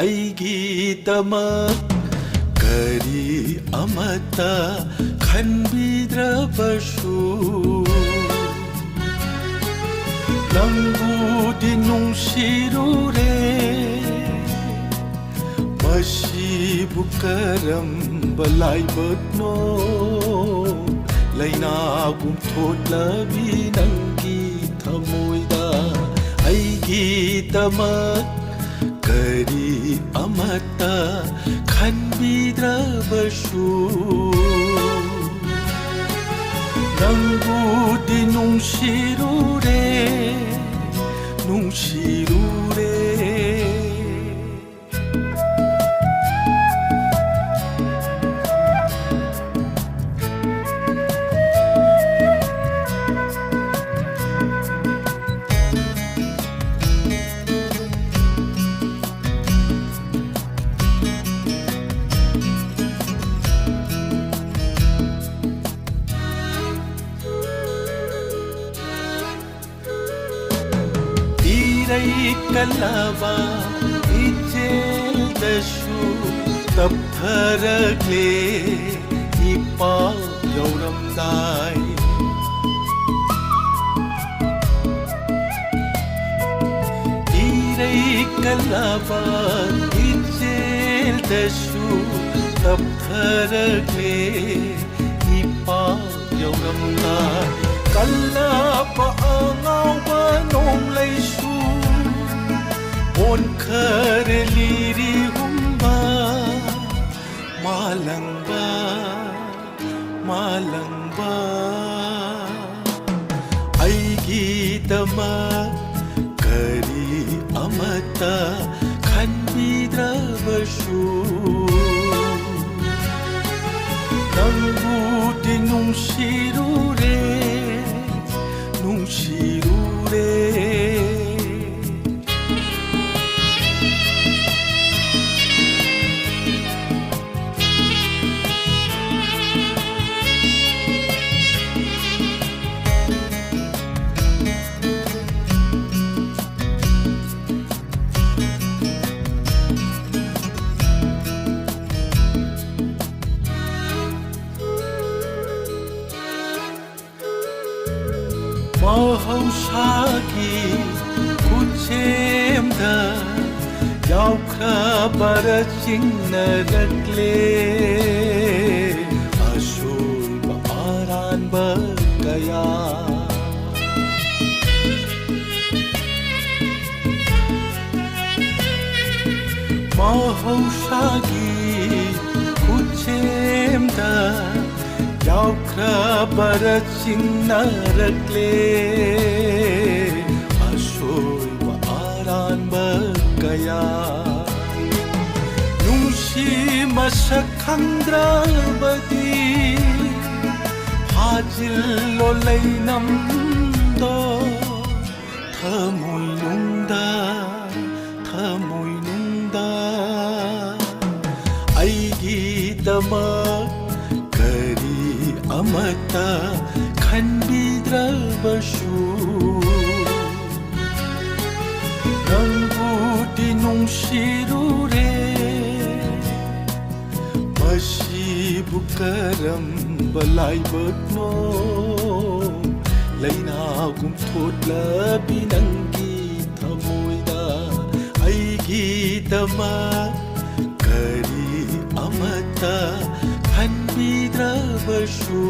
ꯑꯩꯒꯤꯗꯃꯛ ꯀꯔꯤ ꯑꯃꯠꯇ ꯈꯟꯕꯤꯗ꯭ꯔꯕꯁꯨ ꯅꯪꯕꯨꯗꯤ ꯅꯨꯡꯁꯤꯔꯨꯔꯦ ꯃꯁꯤꯕꯨ ꯀꯔꯝꯕ ꯂꯥꯏꯕꯛꯅꯣ ꯂꯩꯅꯥꯒꯨꯝ ꯊꯣꯛꯂꯕꯤ ꯅꯪꯒꯤ ꯊꯃꯣꯏꯗ ꯑꯩꯒꯤꯗꯃꯛ ꯀꯔꯤ ꯑꯃꯠꯇ ꯈꯟꯕꯤꯗ꯭ꯔꯕꯁꯨ ꯅꯪꯕꯨꯗꯤ ꯅꯨꯡꯁꯤꯔꯨꯔꯦ ꯅꯨꯡꯁꯤꯔꯨꯔꯦ ꯀꯜꯂꯕ ꯏꯆꯦꯜꯗꯁꯨ ꯇꯞꯊꯔꯛꯂꯦ ꯏꯄꯥꯎ ꯌꯧꯔꯝꯗꯥꯏ ꯏꯔꯩ ꯀꯜꯂꯕ ꯏꯆꯦꯜꯗꯁꯨ ꯇꯞꯊꯔꯛꯂꯦ ꯏꯄꯥꯎ ꯌꯧꯔꯝꯗꯥꯏ ꯀꯜꯂꯕ ꯑꯉꯥꯎꯕ ꯅꯣꯡꯂꯩꯁꯨ ꯑꯣꯟꯈꯔꯦ ꯂꯤꯔꯤꯍꯨꯝꯕ ꯃꯥꯂꯪꯕ ꯃꯥꯂꯪꯕ ꯑꯩꯒꯤꯗꯃꯛ ꯀꯔꯤ ꯑꯃꯠꯇ ꯈꯟꯕꯤꯗ꯭ꯔꯕꯁꯨ ꯅꯪꯕꯨꯗꯤ ꯅꯨꯡꯁꯤꯔꯨꯔꯦ ꯅꯨꯡꯁꯤꯔꯨꯔꯦ ꯃꯍꯧꯁꯥꯒꯤ ꯈꯨꯠꯁꯦꯝꯗ ꯌꯥꯎꯈ꯭ꯔꯕꯔ ꯆꯤꯡꯅꯔꯛꯂꯦ ꯑꯁꯣꯏꯕ ꯑꯔꯥꯟꯕ ꯀꯌꯥ ꯃꯍꯧꯁꯥꯒꯤ ꯈꯨꯠꯁꯦꯝꯗ ꯌꯥꯎꯈ꯭ꯔꯕꯔ ꯆꯤꯡꯅꯔꯛꯂꯦ ꯑꯁꯣꯏꯕ ꯑꯔꯥꯟꯕ ꯀꯌꯥ ꯅꯨꯡꯁꯤ ꯃꯁꯛ ꯈꯪꯗ꯭ꯔꯕꯗꯤ ꯐꯥꯖꯤꯜꯂꯣ ꯂꯩꯅꯝꯗꯣ ꯊꯃꯣꯏꯅꯨꯡꯗ ꯊꯃꯣꯏꯅꯨꯡꯗ ꯑꯩꯒꯤꯗꯃꯛ ꯀꯔꯤ ꯑꯃꯠꯇ ꯈꯟꯕꯤꯗ꯭ꯔꯕꯁꯨ ꯅꯪꯕꯨꯗꯤ ꯅꯨꯡꯁꯤꯔꯨꯔꯦ ꯃꯁꯤꯕꯨ ꯀꯔꯝꯕ ꯂꯥꯏꯕꯛꯅꯣ ꯂꯩꯅꯥꯒꯨꯝ ꯊꯣꯛꯂꯕꯤ ꯅꯪꯒꯤ ꯊꯃꯣꯏꯗ ꯑꯩꯒꯤꯗꯃꯛ ꯀꯔꯤ ꯑꯃꯠꯇ ꯈꯟꯕꯤꯗ꯭ꯔꯕꯁꯨ